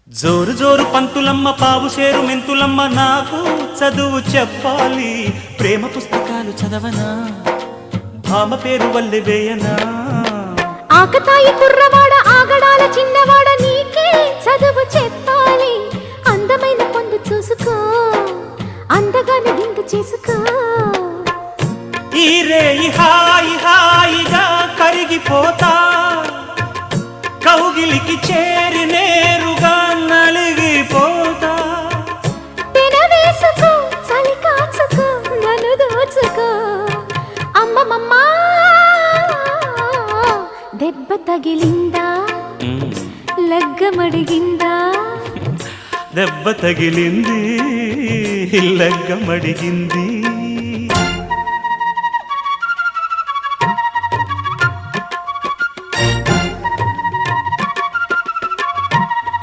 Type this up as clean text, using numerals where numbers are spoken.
జోరు జోరు పంతులమ్మ పావు సేరు మెంతులమ్మ నాకు చదువు చెప్పాలి ప్రేమ పుస్తకాలు చదవనా భామ పేరు వల్లె వేయనా ఆకతాయి కుర్రవాడ ఆగడాల చిన్నవాడ నీకే చదువు చెప్పాలి అందమైన పొందు చూసుకో అందగాని విందు చేసుకో ఈ రేయి హాయి హాయిగా కరిగిపోతా కౌగిలికి చేరి నేరుగా నలిగిపోతా పెనవేసుకో చలి కాచుకో నన్ను దోచుకో అమ్మమ్మమ్మా దెబ్బ తగిలిందా లగ్గమడిగిందా దెబ్బ తగిలింది లగ్గమడిగింది